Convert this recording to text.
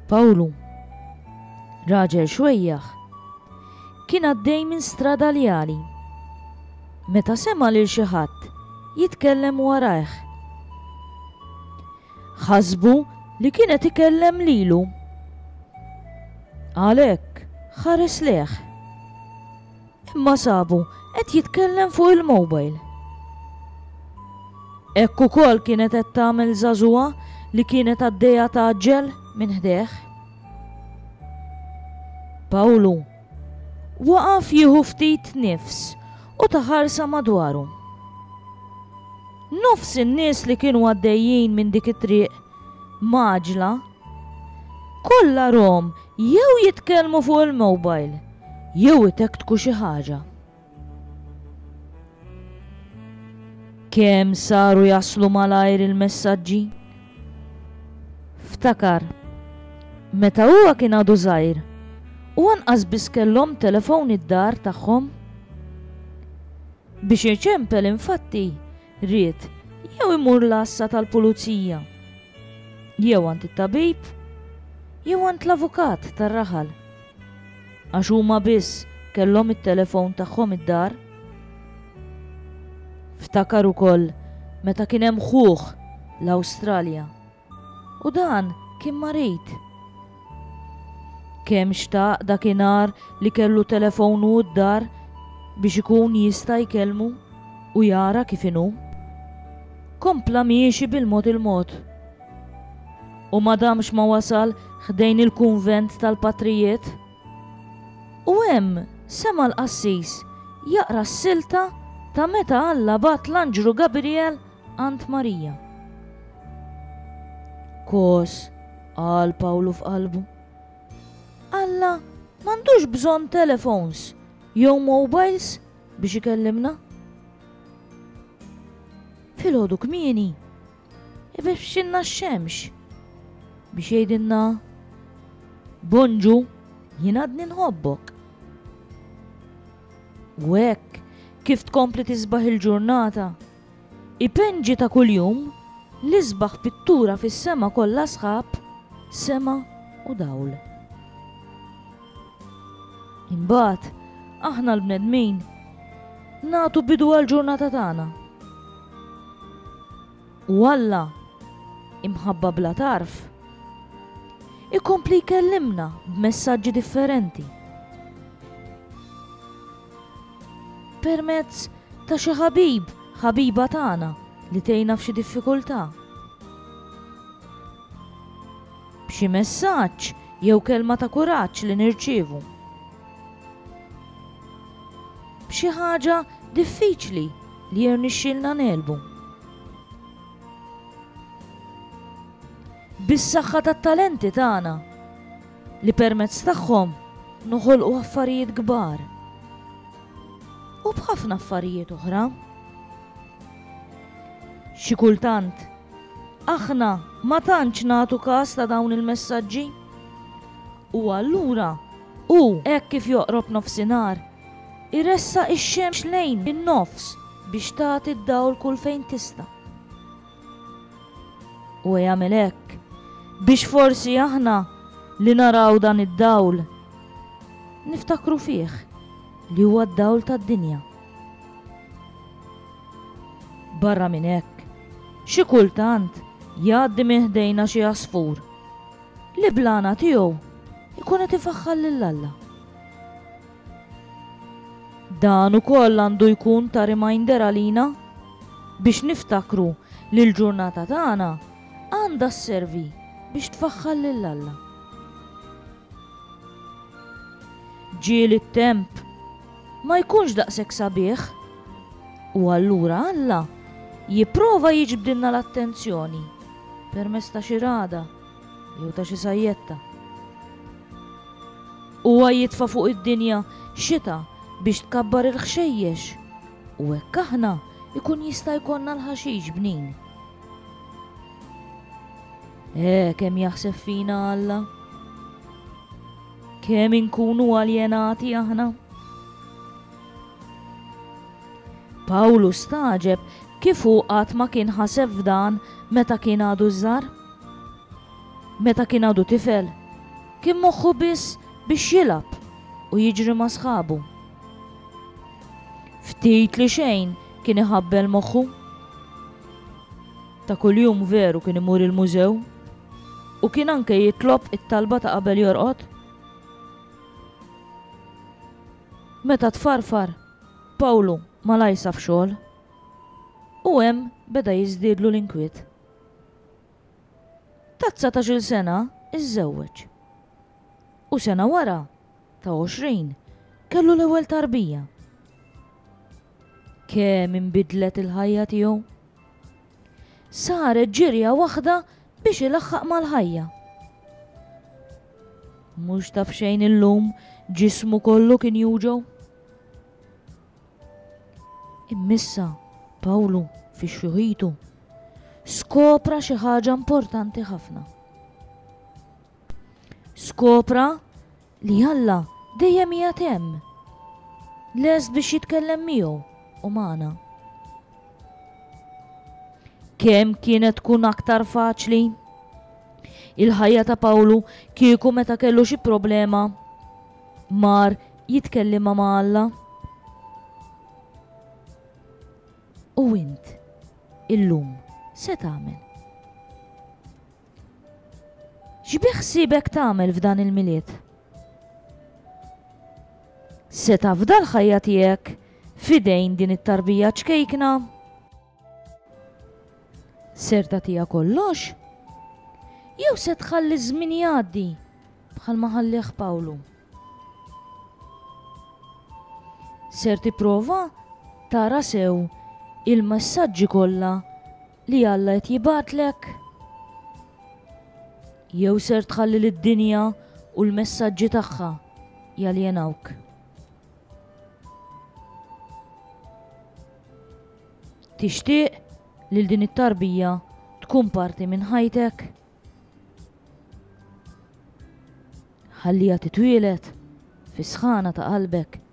Pawlu, raġel xwejjaħ, kien għaddej minn strada ljali. Meta sema lil xi ħadd jitkellem warajh. Ħasbu li kienet ikellem lilu. Għalhekk ħares leħ. Imma sabu qed jitkellem fuq il-mobile. Hekk ukoll kienet qed tagħmel żagħżugħa li kienet għaddejja taġġel minn ħdeħ. Pawlu waqaf jieħu ftit nifs u taħarsa madwaru. Nofs in-nies li kienu għaddejjin minn dik it-triq maġla kollha rom jew jitkellmu fuq il-mobile jew itektku xi ħaġa. Kemm saru jaslu malajr il-messaġġi? Ftakar, meta huwa kien għadu żgħir u anqas biss kellhom telefon id-dar tagħhom. Biex iċempel infatti ried jew imur l-assa tal-pulizija, jew għand it-tabib, jew għand l-avukat tar-raħal. Għax huma biss kellhom it-telefon tagħhom id-dar. Ftakar ukoll meta kien hemm ħuh l-Awstralja u dan kien marit. Kemm xtaq dakinhar li kellu telefonu d-dar biex ikun jista' jkellmu u jara kif inhu. Kompla miexi bil-mod il-mod. U madamx ma wasal ħdejn il-kunvent tal-Patrijiet. U hemm sema l-qassis jaqra s-silta ta' meta Alla bat l-Anġlu Gabriel għand Marija. Kos, qal Pawlu f'qalbu. Alla m'għandux bżonn telefons jew mobiles biex ikellimna. Filgħodu kmieni ibexxinna x-xemx biex jgħidilna Bonġu, jien għadni nħobbok. U hekk kif tkompli tisbaħ il-ġurnata, ipenġi ta' kuljum li sbaħ pittura fis-sema kollha sħab, sema u dawl. Imbagħad aħna l-bnedmin nagħtu bidu għall-ġurnata tagħna. U Alla imħabba bla tarf ikompli jkellimna b'messaġġi differenti. Permezz ta' xi ħabiba tagħna li tgħinna f'xi diffikultà. B'xi messaġġ jew kelma ta' kuraġġ li nirċievu. B'xi ħaġa diffiċli li jirnexxielna nelbu. Bis-saħħa tat-talenti tagħna li permezz tagħhom noħolqu affarijiet kbar. U b'ħafna affarijiet oħra. Xi kultant aħna ma tantx nagħtu każ ta' dawn il-messaġġi. U allura hekk kif joqrob nofsinhar iressa ix-xemx lejn in-nofs biex tagħti d-dawl kull fejn tista'. U jagħmel hekk biex forsi aħna li naraw dan id-dawl niftakru fih li huwa d-dawl tad-dinja. Barra minn hekk, xi kultant jgħaddi minn ħdejna xi għasfur li blana tiegħu ikun qed ifaħħal lil Alla. Dan ukoll għandu jkun ta' reminder għalina biex niftakru li l-ġurnata tagħna għandha sservi biex tfaħħal lil Alla. Ġieli t-temp ma jkunx daqshekk sabiħ u allura Alla jipprova jiġbdilna l-attenzjoni permezz ta' xi rada jew ta' xi sajjetta. Huwa jitfa' fuq id-dinja xita biex tkabbar il-ħxejjex u hekk aħna ikun jista' jkollna l-ħaxix bnin. Kemm jaħseb fina Alla? Kemm inkunu aljenati aħna? Pawlu staġeb kif hu qatt ma kien ħaseb f'dan meta kien għadu żgħar. Meta kien għadu tifel kien moħħu biss biex jilab u jiġri ma' sħabu. Ftit li xejn kien iħabbel moħħu. Ta' kuljum veru kien imur il-mużew u kien anke jitlob it-talba ta' qabel jorqod. Meta tfarfar, Pawlu ma lajsaf xogħol u hemm beda jiżdiedlu l-inkwiet. Ta' 19-il sena iżżewweġ. U sena wara ta' 20 kellu l-ewwel tarbija. Kemm inbidlet il-ħajja tiegħu. Saret ġirja waħda biex ilaħħaq mal-ħajja. Mhux taf xejn illum ġismu kollu kien juġew. Immissa Pawlu fi xuħitu skopra xi ħaġa importanti ħafna. Skopra li Alla dejjem qiegħed hemm, lest biex jitkellem miegħu u magħna. Kemm kienet tkun aktar faċli il-ħajja ta' Pawlu kieku meta kellu xi problema mar jitkellima ma' Alla. U int illum se tagħmel? X'biħsibek tagħmel f'dan il-miliet? Se tafda l-ħajja tiegħek fidejn din it-tarbija ċkejkna? Ser tagħtiha kollox? Jew se tħalli żmien jgħaddi bħalma ħallih Pawlu? Ser tipprova tara sew il-messaġġi kollha li Alla qed jibgħatlek? Jew ser tħalli lid-dinja u l-messaġġi tagħha jaljenawk? Tixtieq lil din it-tarbija tkun parti minn ħajtek? Ħalliha titwielet fi sħana ta' qalbek